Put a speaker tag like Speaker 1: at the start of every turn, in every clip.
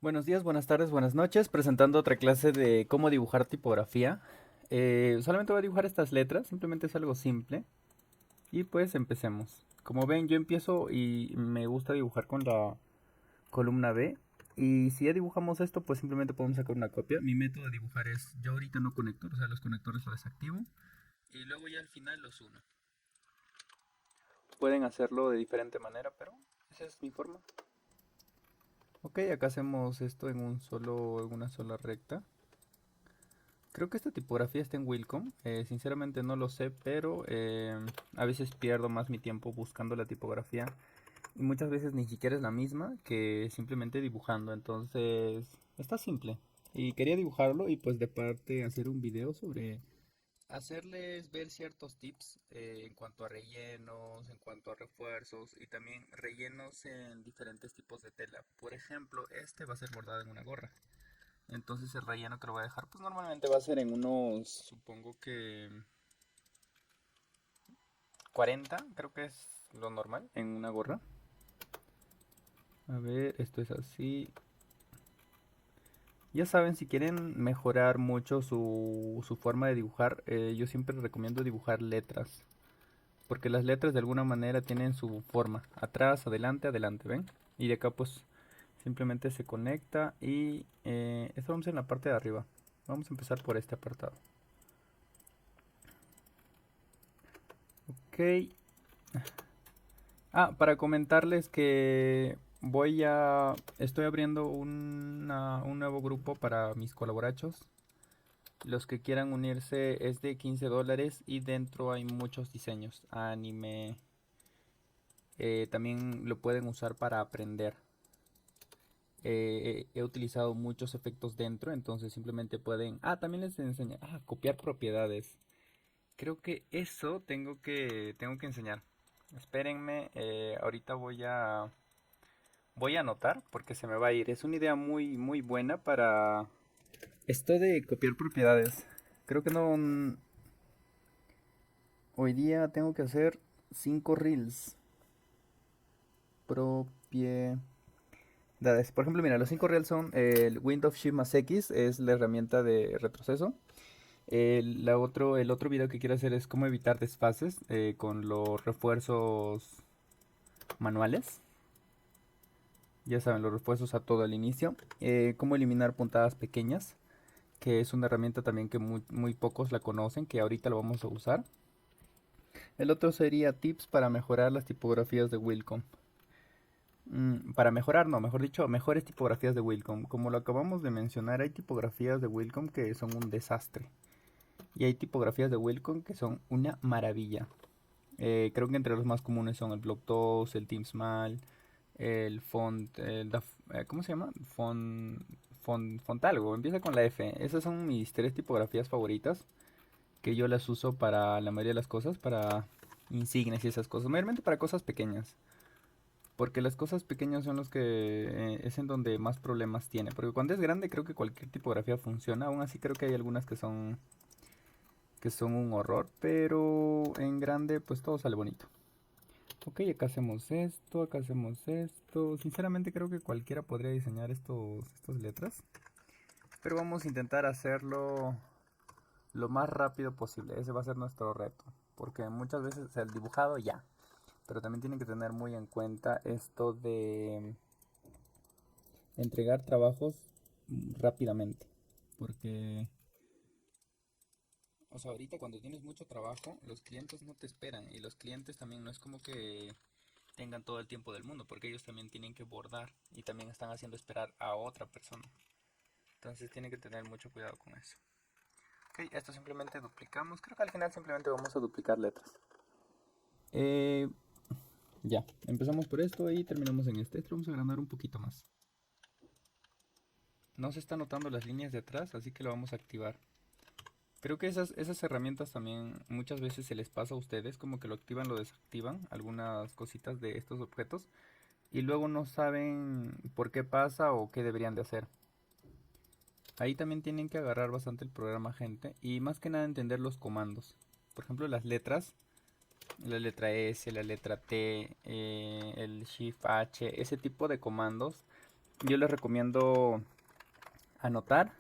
Speaker 1: Buenos días, buenas tardes, buenas noches, presentando otra clase de cómo dibujar tipografía. Solamente voy a dibujar estas letras, simplemente es algo simple. Y pues empecemos. Como ven, yo empiezo y me gusta dibujar con la columna B. Y si ya dibujamos esto, pues simplemente podemos sacar una copia. Mi método de dibujar es, yo ahorita no conector, o sea, los conectores los desactivo. Y luego ya al final los uno. Pueden hacerlo de diferente manera, pero esa es mi forma. Ok, acá hacemos esto en una sola recta. Creo que esta tipografía está en Wilcom. Sinceramente no lo sé, pero a veces pierdo más mi tiempo buscando la tipografía. Y muchas veces ni siquiera es la misma que simplemente dibujando. Entonces, está simple. Y quería dibujarlo y pues de parte hacer un video sobre hacerles ver ciertos tips en cuanto a rellenos, en cuanto a refuerzos y también rellenos en diferentes tipos de tela. Por ejemplo, este va a ser bordado en una gorra. Entonces el relleno que lo voy a dejar, pues normalmente va a ser en unos, supongo que 40, creo que es lo normal en una gorra. A ver, esto es así. Ya saben, si quieren mejorar mucho su forma de dibujar, yo siempre recomiendo dibujar letras. Porque las letras de alguna manera tienen su forma. Atrás, adelante, adelante, ¿ven? Y de acá pues simplemente se conecta y esto vamos en la parte de arriba. Vamos a empezar por este apartado. Ok. Para comentarles que estoy abriendo un nuevo grupo para mis colaborachos. Los que quieran unirse es de $15 y dentro hay muchos diseños, anime, también lo pueden usar para aprender. He utilizado muchos efectos dentro, entonces simplemente pueden... también les enseño... copiar propiedades. Creo que eso tengo que enseñar. Espérenme, ahorita voy a anotar porque se me va a ir. Es una idea muy, muy buena para esto de copiar propiedades. Creo que no. Hoy día tengo que hacer 5 reels. Propiedades. Por ejemplo, mira, los 5 reels son el Windows Shift más X, es la herramienta de retroceso. El otro video que quiero hacer es cómo evitar desfases con los refuerzos manuales. Ya saben, los refuerzos a todo el inicio. Cómo eliminar puntadas pequeñas, que es una herramienta también que muy pocos la conocen, que ahorita lo vamos a usar. El otro sería tips para mejorar las tipografías de Wilcom. Para mejorar, no, mejor dicho, mejores tipografías de Wilcom. Como lo acabamos de mencionar, hay tipografías de Wilcom que son un desastre. Y hay tipografías de Wilcom que son una maravilla. Creo que entre los más comunes son el Block 2, el Teamsmal, el Font, ¿cómo se llama? Font algo, empieza con la F. Esas son mis tres tipografías favoritas que yo las uso para la mayoría de las cosas, para insignias y esas cosas, mayormente para cosas pequeñas. Porque las cosas pequeñas son los que es en donde más problemas tiene. Porque cuando es grande creo que cualquier tipografía funciona. Aún así creo que hay algunas que son un horror. Pero en grande pues todo sale bonito. Ok, acá hacemos esto, acá hacemos esto. Sinceramente creo que cualquiera podría diseñar estas letras. Pero vamos a intentar hacerlo lo más rápido posible. Ese va a ser nuestro reto. Porque muchas veces el dibujado ya. Pero también tienen que tener muy en cuenta esto de entregar trabajos rápidamente. Porque, o sea, ahorita cuando tienes mucho trabajo, los clientes no te esperan. Y los clientes también no es como que tengan todo el tiempo del mundo, porque ellos también tienen que bordar y también están haciendo esperar a otra persona. Entonces tienen que tener mucho cuidado con eso. Ok, esto simplemente duplicamos. Creo que al final simplemente vamos a duplicar letras. Eh, ya, empezamos por esto y terminamos en este. Esto vamos a agrandar un poquito más. No se están notando las líneas de atrás, así que lo vamos a activar. Creo que esas herramientas también muchas veces se les pasa a ustedes, como que lo activan, lo desactivan, algunas cositas de estos objetos, y luego no saben por qué pasa o qué deberían de hacer. Ahí también tienen que agarrar bastante el programa gente y más que nada entender los comandos. Por ejemplo, las letras, la letra S, la letra T, el Shift H, ese tipo de comandos yo les recomiendo anotar.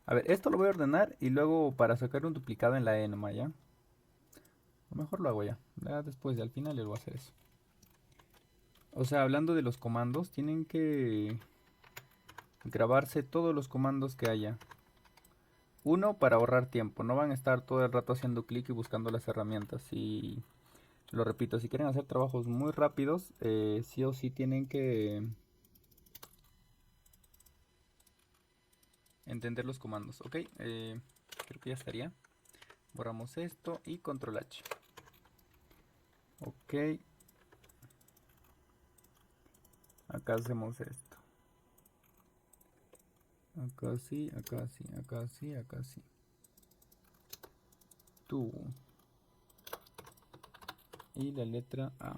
Speaker 1: A ver, esto lo voy a ordenar y luego para sacar un duplicado en la E nomás, ¿ya? O mejor lo hago ya. Ya después, al final les voy a hacer eso. O sea, hablando de los comandos, tienen que grabarse todos los comandos que haya. Uno, para ahorrar tiempo. No van a estar todo el rato haciendo clic y buscando las herramientas. Y lo repito, si quieren hacer trabajos muy rápidos, sí o sí tienen que entender los comandos. Ok, creo que ya estaría. Borramos esto y control H. Ok, acá hacemos esto. Acá sí, acá sí, acá sí, acá sí. Tú. Y la letra A.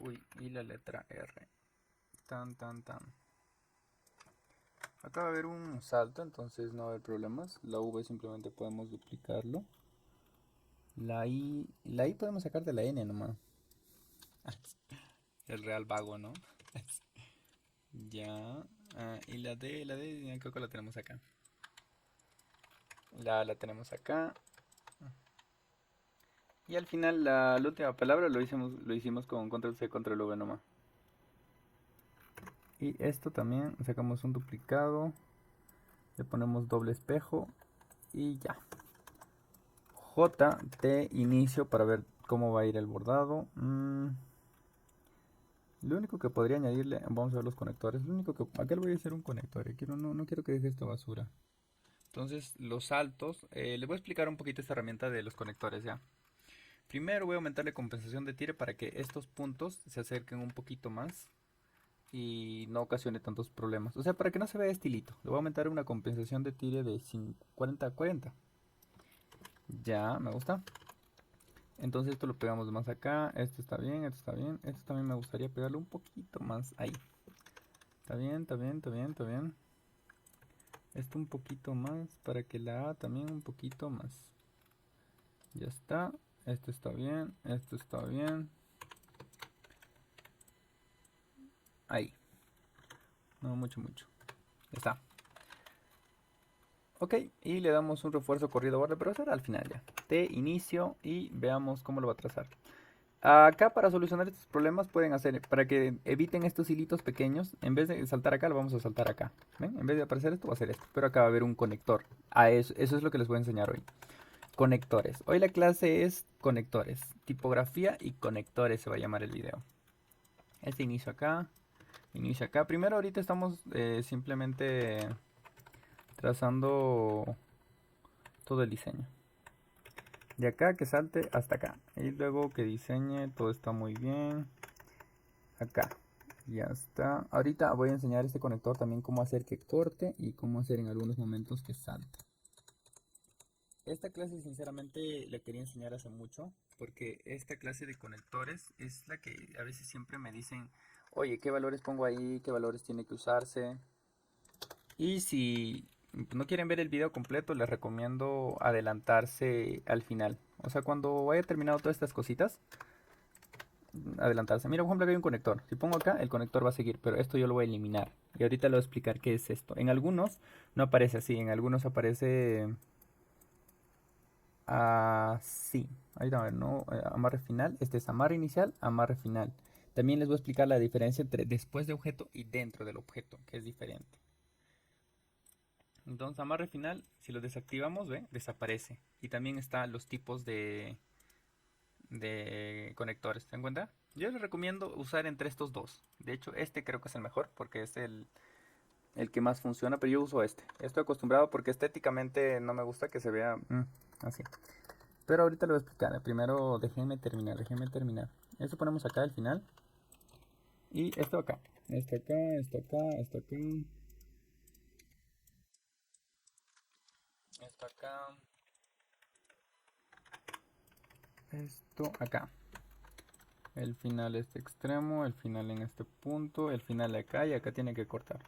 Speaker 1: Uy, y la letra R. Tan, tan, tan. Acá va a haber un salto, entonces no va a haber problemas. La V simplemente podemos duplicarlo. La I podemos sacar de la N nomás. El real vago, ¿no? Ya. Y la D, ya creo que la tenemos acá. La tenemos acá. Y al final la última palabra lo hicimos con control C, control V nomás. Y esto también, sacamos un duplicado. Le ponemos doble espejo. Y ya. J, T, inicio para ver cómo va a ir el bordado. Lo único que podría añadirle, vamos a ver los conectores. Lo único que, acá le voy a hacer un conector. No quiero que deje esta basura. Entonces, los saltos, les voy a explicar un poquito esta herramienta de los conectores ya. Primero voy a aumentarle compensación de tire para que estos puntos se acerquen un poquito más y no ocasione tantos problemas. O sea, para que no se vea estilito. Le voy a aumentar una compensación de tire de 40 a 40. Ya, me gusta. Entonces esto lo pegamos más acá. Esto está bien, esto está bien. Esto también me gustaría pegarlo un poquito más ahí. Está bien, está bien, está bien, está bien. Esto un poquito más para que la A también un poquito más. Ya está. Esto está bien, esto está bien. Ahí. No mucho, mucho. Ya está. Ok, y le damos un refuerzo corrido borde, pero será al final ya. T, inicio y veamos cómo lo va a trazar. Acá para solucionar estos problemas pueden hacer, para que eviten estos hilitos pequeños, en vez de saltar acá, lo vamos a saltar acá. ¿Ven? En vez de aparecer esto, va a ser esto. Pero acá va a haber un conector. Eso es lo que les voy a enseñar hoy. Conectores. Hoy la clase es conectores. Tipografía y conectores se va a llamar el video. Este inicio acá. Inicio acá. Primero ahorita estamos simplemente trazando todo el diseño. De acá que salte hasta acá. Y luego que diseñe, todo está muy bien. Acá. Ya está. Ahorita voy a enseñar este conector también cómo hacer que corte y cómo hacer en algunos momentos que salte. Esta clase sinceramente la quería enseñar hace mucho porque esta clase de conectores es la que a veces siempre me dicen, oye, ¿qué valores pongo ahí? ¿Qué valores tiene que usarse? Y si no quieren ver el video completo, les recomiendo adelantarse al final. O sea, cuando haya terminado todas estas cositas, adelantarse. Mira, por ejemplo, aquí hay un conector. Si pongo acá, el conector va a seguir, pero esto yo lo voy a eliminar. Y ahorita le voy a explicar qué es esto. En algunos no aparece así, en algunos aparece así. Ahorita a ver, no, amarre final. Este es amarre inicial, amarre final. También les voy a explicar la diferencia entre después de objeto y dentro del objeto, que es diferente. Entonces, amarre final, si lo desactivamos, ¿ve? Desaparece. Y también están los tipos de conectores, ¿te dan cuenta? Yo les recomiendo usar entre estos dos. De hecho, este creo que es el mejor porque es el que más funciona, pero yo uso este. Estoy acostumbrado porque estéticamente no me gusta que se vea así. Pero ahorita lo voy a explicar. Primero déjenme terminar, déjenme terminar. Esto ponemos acá al final. Y esto acá. Esto acá, esto acá, esto acá. Esto acá. Esto acá. El final este extremo, el final en este punto, el final acá y acá tiene que cortar.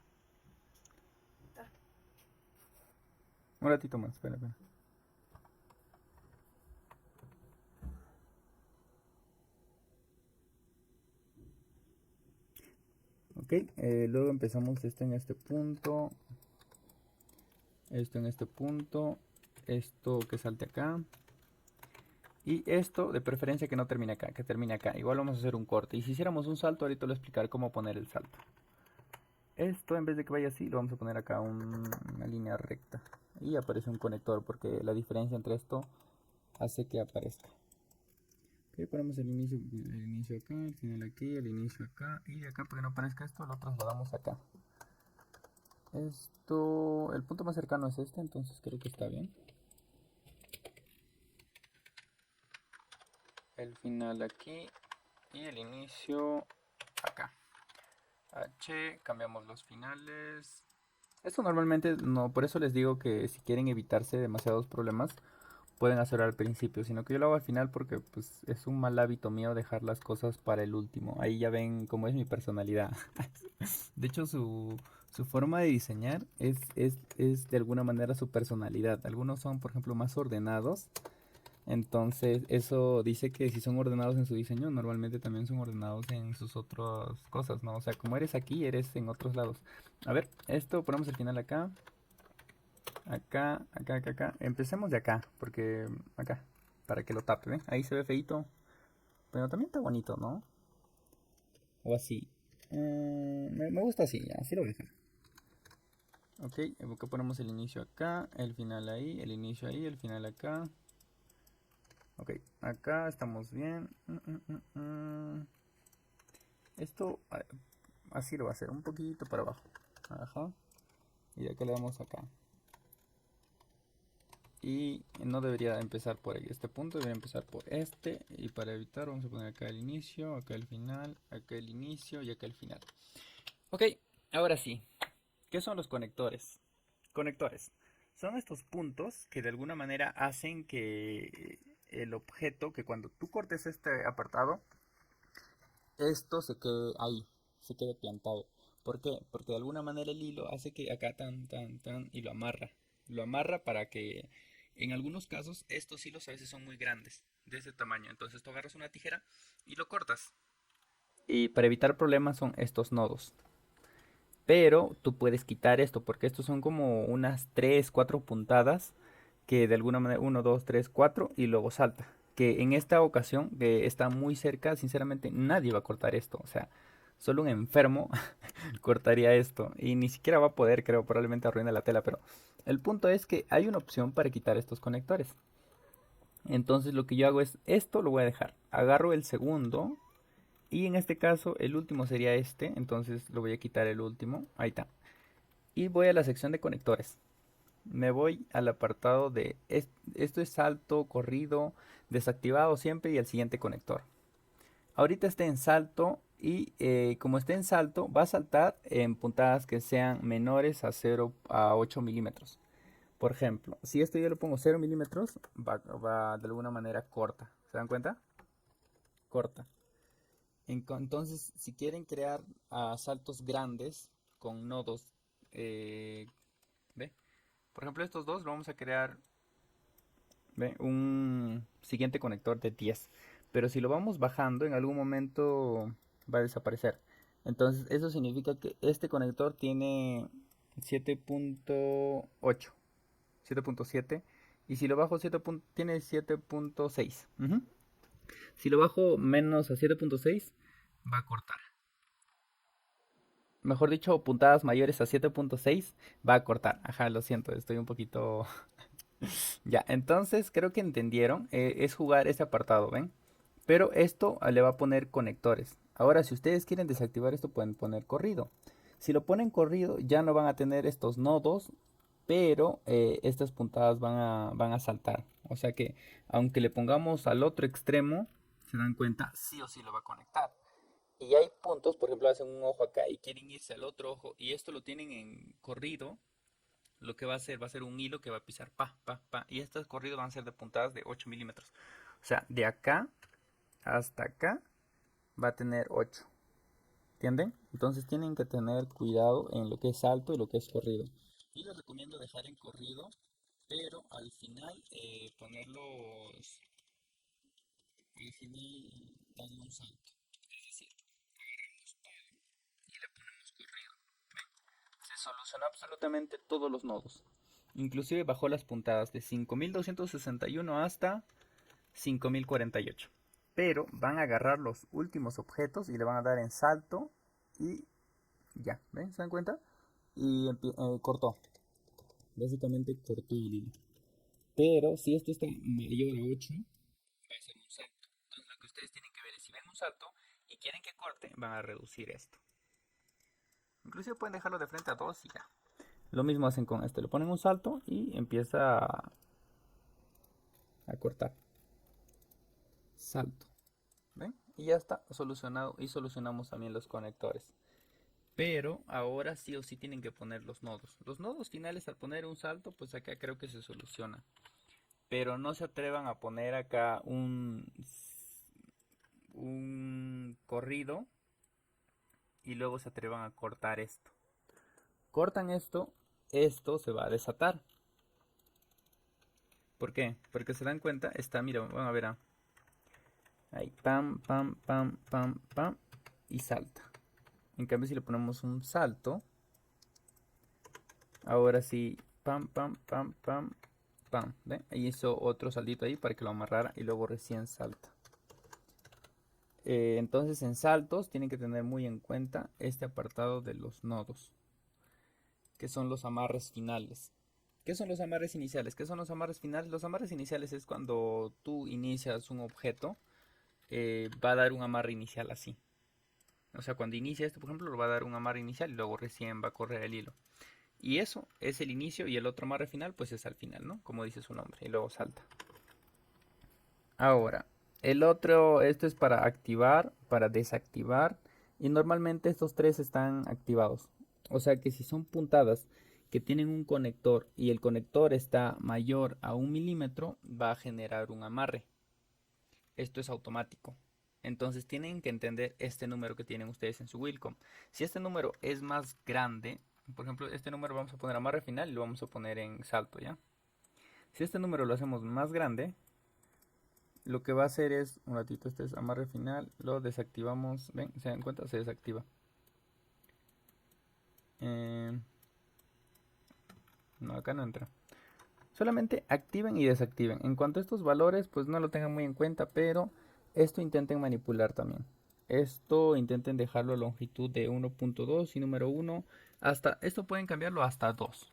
Speaker 1: Un ratito más, espera, espera. Ok, luego empezamos esto en este punto, esto en este punto, esto que salte acá. Y esto de preferencia que no termine acá, que termine acá. Igual vamos a hacer un corte. Y si hiciéramos un salto, ahorita les voy a explicar cómo poner el salto. Esto en vez de que vaya así, lo vamos a poner acá una línea recta. Y aparece un conector porque la diferencia entre esto hace que aparezca. Ok, ponemos el inicio acá, el final aquí, el inicio acá. Y de acá para que no aparezca esto, lo trasladamos acá. Esto, el punto más cercano es este, entonces creo que está bien. El final aquí y el inicio acá. H, cambiamos los finales. Esto normalmente no, por eso les digo que si quieren evitarse demasiados problemas, pueden hacerlo al principio, sino que yo lo hago al final porque pues es un mal hábito mío dejar las cosas para el último. Ahí ya ven cómo es mi personalidad. De hecho, su forma de diseñar es de alguna manera su personalidad. Algunos son, por ejemplo, más ordenados. Entonces, eso dice que si son ordenados en su diseño, normalmente también son ordenados en sus otras cosas, ¿no? O sea, como eres aquí, eres en otros lados. A ver, esto ponemos el final acá. Acá, acá, acá, acá. Empecemos de acá, porque acá, para que lo tape, ¿ven? Ahí se ve feito. Pero también está bonito, ¿no? O así. Me gusta así, así lo voy a dejar. Ok, acá ponemos el inicio acá, el final ahí, el inicio ahí, el final acá. Ok, acá estamos bien. Esto así lo va a hacer, un poquito para abajo. Ajá. Y de acá le damos acá. Y no debería empezar por este punto, debería empezar por este. Y para evitar vamos a poner acá el inicio, acá el final, acá el inicio y acá el final. Ok, ahora sí. ¿Qué son los conectores? Conectores. Son estos puntos que de alguna manera hacen que el objeto, que cuando tú cortes este apartado, esto se quede ahí, se quede plantado. ¿Por qué? Porque de alguna manera el hilo hace que acá tan, tan, tan, y lo amarra. Lo amarra para que, en algunos casos, estos hilos a veces son muy grandes, de ese tamaño. Entonces tú agarras una tijera y lo cortas. Y para evitar problemas son estos nodos. Pero tú puedes quitar esto porque estos son como unas 3 4 puntadas que de alguna manera uno 2 3 4 y luego salta. Que en esta ocasión, que está muy cerca, sinceramente nadie va a cortar esto. O sea, solo un enfermo cortaría esto. Y ni siquiera va a poder, creo, probablemente arruine la tela. Pero el punto es que hay una opción para quitar estos conectores. Entonces lo que yo hago es esto lo voy a dejar. Agarro el segundo. Y en este caso el último sería este. Entonces lo voy a quitar el último. Ahí está. Y voy a la sección de conectores. Me voy al apartado de esto es salto, corrido, desactivado siempre y el siguiente conector. Ahorita está en salto y como está en salto va a saltar en puntadas que sean menores a 0 a 8 milímetros. Por ejemplo, si esto yo lo pongo 0 milímetros, va de alguna manera corta. ¿Se dan cuenta? Corta. Entonces, si quieren crear saltos grandes con nodos, ¿ve? Por ejemplo, estos dos lo vamos a crear, ¿ve? Un siguiente conector de 10. Pero si lo vamos bajando, en algún momento va a desaparecer. Entonces, eso significa que este conector tiene 7.8, 7.7. Y si lo bajo tiene 7.6. Si lo bajo menos a 7.6, va a cortar. Mejor dicho, puntadas mayores a 7.6 va a cortar. Ajá, lo siento, estoy un poquito. Ya, entonces creo que entendieron. Es jugar ese apartado, ¿ven? Pero esto le va a poner conectores. Ahora, si ustedes quieren desactivar esto, pueden poner corrido. Si lo ponen corrido, ya no van a tener estos nodos, pero estas puntadas van a saltar. O sea que, aunque le pongamos al otro extremo, se dan cuenta, sí o sí lo va a conectar. Y hay puntos, por ejemplo, hacen un ojo acá y quieren irse al otro ojo, y esto lo tienen en corrido. Lo que va a ser un hilo que va a pisar pa, pa, pa. Y estos corridos van a ser de puntadas de 8 milímetros. O sea, de acá hasta acá va a tener 8. ¿Entienden? Entonces tienen que tener cuidado en lo que es alto y lo que es corrido. Y les recomiendo dejar en corrido, pero al final ponerlos. Al final darle un salto. Es decir, solucionó absolutamente todos los nodos. Inclusive bajó las puntadas de 5261 hasta 5048. Pero van a agarrar los últimos objetos y le van a dar en salto y ya, ¿ven? ¿Se dan cuenta? Y cortó. Básicamente cortó el hilo. Pero si esto está mayor a 8, va a ser un salto. Entonces lo que ustedes tienen que ver es si ven un salto y quieren que corte, van a reducir esto. Inclusive pueden dejarlo de frente a 2 y ya. Lo mismo hacen con este. Le ponen un salto y empieza a cortar. Salto. ¿Ven? Y ya está solucionado. Y solucionamos también los conectores. Pero ahora sí o sí tienen que poner los nodos. Los nodos finales al poner un salto, pues acá creo que se soluciona. Pero no se atrevan a poner acá un corrido y luego se atrevan a cortar esto. Cortan esto, esto se va a desatar. ¿Por qué? Porque se dan cuenta, está, mira, van a ver, ahí, pam, pam, pam, pam, pam, y salta. En cambio, si le ponemos un salto, ahora sí, pam, pam, pam, pam, pam, ¿ven? Ahí hizo otro saltito ahí para que lo amarrara y luego recién salta. Entonces en saltos tienen que tener muy en cuenta este apartado de los nodos, que son los amarres finales. ¿Qué son los amarres iniciales? ¿Qué son los amarres finales? Los amarres iniciales es cuando tú inicias un objeto, va a dar un amarre inicial así. O sea, cuando inicia esto, por ejemplo, lo va a dar un amarre inicial y luego recién va a correr el hilo. Y eso es el inicio y el otro amarre final, pues es al final, ¿no? Como dice su nombre, y luego salta. Ahora, el otro, esto es para activar, para desactivar, y normalmente estos tres están activados. O sea que si son puntadas que tienen un conector y el conector está mayor a 1 milímetro, va a generar un amarre. Esto es automático. Entonces tienen que entender este número que tienen ustedes en su Wilcom. Si este número es más grande, por ejemplo, este número vamos a poner amarre final y lo vamos a poner en salto, ¿ya? Si este número lo hacemos más grande, lo que va a hacer es, un ratito, este es amarre final, lo desactivamos, ven, se dan cuenta, se desactiva. No, acá no entra. Solamente activen y desactiven. En cuanto a estos valores, pues no lo tengan muy en cuenta, pero esto intenten manipular también. Esto intenten dejarlo a longitud de 1.2 y número 1 hasta, esto pueden cambiarlo hasta 2.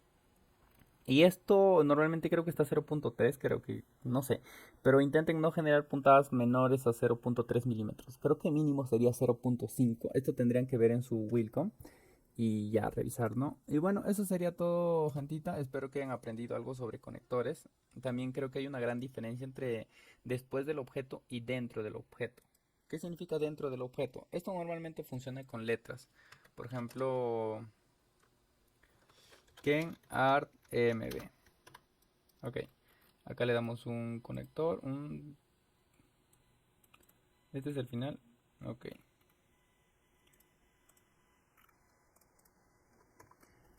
Speaker 1: Y esto normalmente creo que está a 0.3, creo que, no sé. Pero intenten no generar puntadas menores a 0.3 milímetros. Creo que mínimo sería 0.5. Esto tendrían que ver en su Wilcom y ya revisar, ¿no? Y bueno, eso sería todo, gentita. Espero que hayan aprendido algo sobre conectores. También creo que hay una gran diferencia entre después del objeto y dentro del objeto. ¿Qué significa dentro del objeto? Esto normalmente funciona con letras. Por ejemplo, Ken Art EMB. Ok, acá le damos un conector, este es el final. Ok.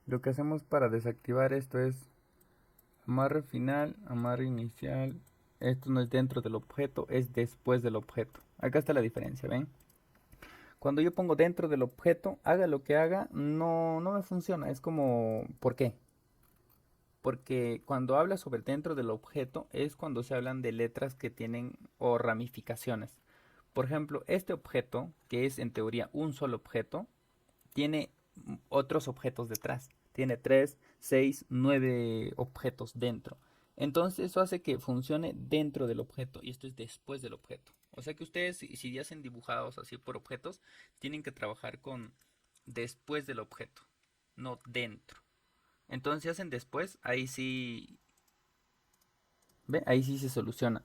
Speaker 1: Lo que hacemos para desactivar esto es amarre final, amarre inicial. Esto no es dentro del objeto, es después del objeto. Acá está la diferencia, ¿ven? Cuando yo pongo dentro del objeto, haga lo que haga, no me funciona. Es como, ¿por qué? Porque cuando habla sobre dentro del objeto es cuando se hablan de letras que tienen o ramificaciones. Por ejemplo, este objeto, que es en teoría un solo objeto, tiene otros objetos detrás. Tiene 3, 6, 9 objetos dentro. Entonces eso hace que funcione dentro del objeto y esto es después del objeto. O sea que ustedes, si ya hacen dibujados así por objetos, tienen que trabajar con después del objeto, no dentro. Entonces si hacen después, ahí sí, ¿ve? Ahí sí se soluciona.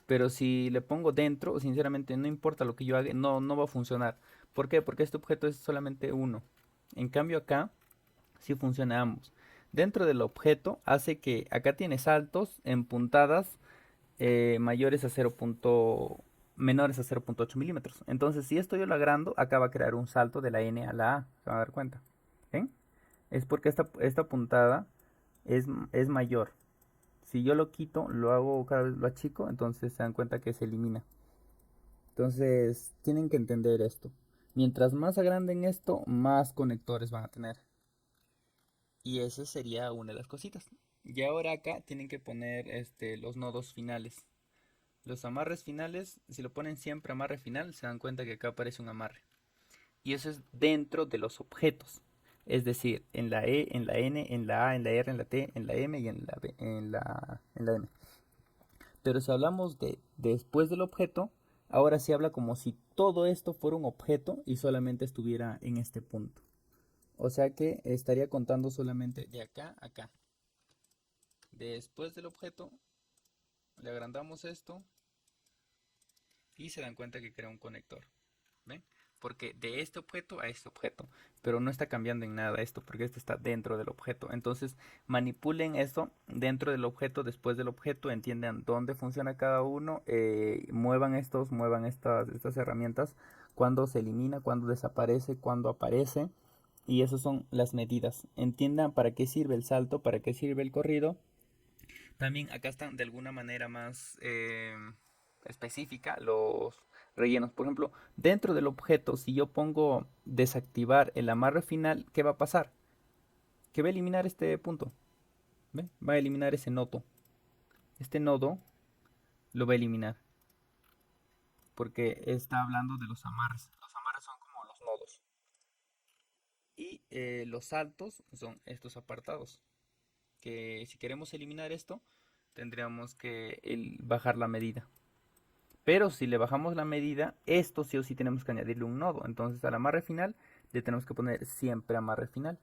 Speaker 1: Pero si le pongo dentro, sinceramente no importa lo que yo haga, no va a funcionar. ¿Por qué? Porque este objeto es solamente uno. En cambio acá sí funciona ambos. Dentro del objeto hace que acá tiene saltos en puntadas mayores a 0. Menores a 0.8 milímetros. Entonces si esto yo lo agrando, acá va a crear un salto de la N a la A. Se van a dar cuenta. ¿Ven? Es porque esta puntada es mayor. Si yo lo quito, lo hago cada vez lo achico, entonces se dan cuenta que se elimina. Entonces tienen que entender esto. Mientras más agranden esto, más conectores van a tener. Y esa sería una de las cositas. Y ahora acá tienen que poner los nodos finales. Los amarres finales, si lo ponen siempre amarre final, se dan cuenta que acá aparece un amarre. Y eso es dentro de los objetos. Es decir, en la E, en la N, en la A, en la R, en la T, en la M y en la B, en la M. Pero si hablamos de después del objeto, ahora se habla como si todo esto fuera un objeto y solamente estuviera en este punto. O sea que estaría contando solamente de acá a acá. Después del objeto, le agrandamos esto y se dan cuenta que crea un conector. ¿Ven? Porque de este objeto a este objeto, pero no está cambiando en nada esto, porque esto está dentro del objeto. Entonces manipulen esto dentro del objeto, después del objeto, entiendan dónde funciona cada uno, muevan estas herramientas, cuando se elimina, cuando desaparece, cuando aparece, y esas son las medidas. Entiendan para qué sirve el salto, para qué sirve el corrido. También acá están de alguna manera más específica los rellenos. Por ejemplo, dentro del objeto, si yo pongo desactivar el amarre final, ¿qué va a pasar? Que va a eliminar este punto. ¿Ve? Va a eliminar ese nodo. Este nodo lo va a eliminar. Porque está hablando de los amarres. Los amarres son como los nodos. Y los saltos son estos apartados. Que si queremos eliminar esto, tendríamos que bajar la medida. Pero si le bajamos la medida, esto sí o sí tenemos que añadirle un nodo. Entonces al amarre final le tenemos que poner siempre amarre final.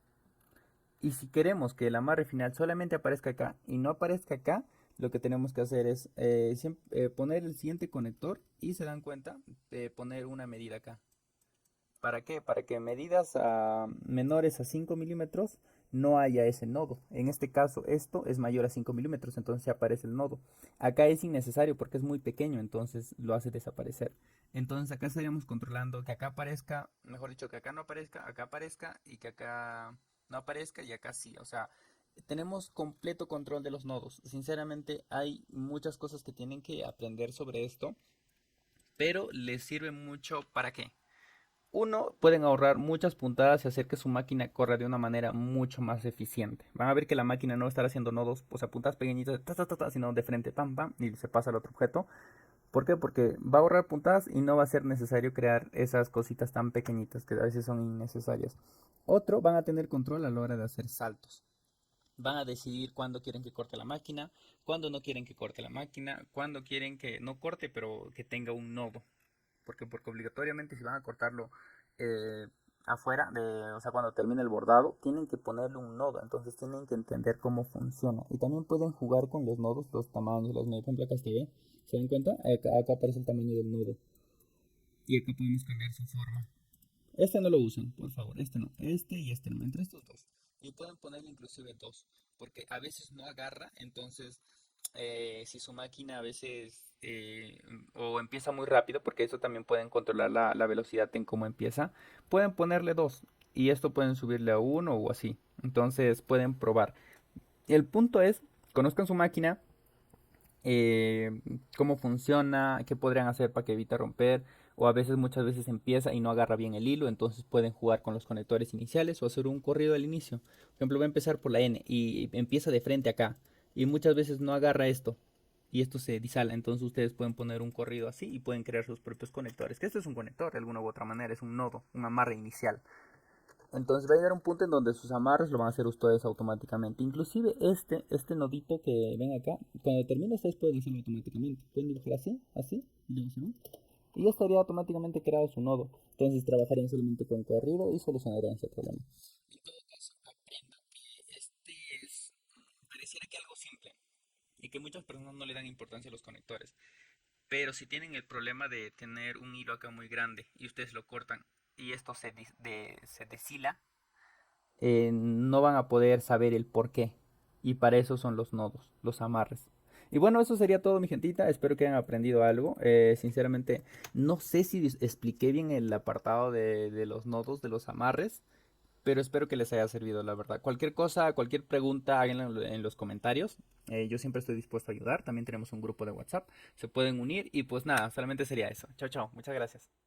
Speaker 1: Y si queremos que el amarre final solamente aparezca acá y no aparezca acá, lo que tenemos que hacer es poner el siguiente conector y se dan cuenta de poner una medida acá. ¿Para qué? Para que medidas menores a 5 milímetros no haya ese nodo. En este caso esto es mayor a 5 milímetros, entonces aparece el nodo. Acá es innecesario porque es muy pequeño, entonces lo hace desaparecer. Entonces acá estaríamos controlando que acá aparezca, mejor dicho, que acá no aparezca, acá aparezca y que acá no aparezca y acá sí. O sea, tenemos completo control de los nodos. Sinceramente hay muchas cosas que tienen que aprender sobre esto, pero les sirve mucho ¿para qué? Uno, pueden ahorrar muchas puntadas y hacer que su máquina corra de una manera mucho más eficiente. Van a ver que la máquina no estará haciendo nodos, o sea, puntadas pequeñitas, sino de frente, pam, pam, y se pasa al otro objeto. ¿Por qué? Porque va a ahorrar puntadas y no va a ser necesario crear esas cositas tan pequeñitas que a veces son innecesarias. Otro, van a tener control a la hora de hacer saltos. Van a decidir cuándo quieren que corte la máquina, cuándo no quieren que corte la máquina, cuándo quieren que no corte, pero que tenga un nodo. Porque obligatoriamente si van a cortarlo eh, afuera, o sea, cuando termine el bordado, tienen que ponerle un nodo, entonces tienen que entender cómo funciona. Y también pueden jugar con los nodos, los tamaños, los medios. Por ejemplo, acá está, ¿ve? ¿Se dan cuenta? Acá aparece el tamaño del nodo. Y acá podemos cambiar su forma. Este no lo usan, por favor, este no, este y este no, entre estos dos. Y pueden ponerle inclusive dos, porque a veces no agarra, entonces si su máquina a veces o empieza muy rápido, porque eso también pueden controlar la velocidad en cómo empieza, pueden ponerle dos y esto pueden subirle a uno o así. Entonces pueden probar. El punto es, conozcan su máquina, eh, cómo funciona, qué podrían hacer para que evite romper, o a veces muchas veces empieza y no agarra bien el hilo, entonces pueden jugar con los conectores iniciales o hacer un corrido al inicio. Por ejemplo, va a empezar por la N y empieza de frente acá y muchas veces no agarra esto y esto se disala, entonces ustedes pueden poner un corrido así y pueden crear sus propios conectores, que esto es un conector de alguna u otra manera, es un nodo, un amarre inicial. Entonces va a llegar un punto en donde sus amarres lo van a hacer ustedes automáticamente. Inclusive este nodito que ven acá, cuando termine ustedes pueden hacerlo automáticamente. Pueden dibujar así, así, y ya estaría automáticamente creado su nodo. Entonces trabajarían solamente con corrido y solucionarían ese problema. En todo caso, aprendan que pareciera que algo simple y que muchas personas no le dan importancia a los conectores. Pero si tienen el problema de tener un hilo acá muy grande y ustedes lo cortan y esto se deshila, no van a poder saber el por qué. Y para eso son los nodos, los amarres. Y bueno, eso sería todo, mi gentita. Espero que hayan aprendido algo. Sinceramente, no sé si expliqué bien el apartado de los nodos, de los amarres, pero espero que les haya servido, la verdad. Cualquier cosa, cualquier pregunta, háganla en los comentarios. Yo siempre estoy dispuesto a ayudar. También tenemos un grupo de WhatsApp. Se pueden unir y pues nada, solamente sería eso. Chao, chao. Muchas gracias.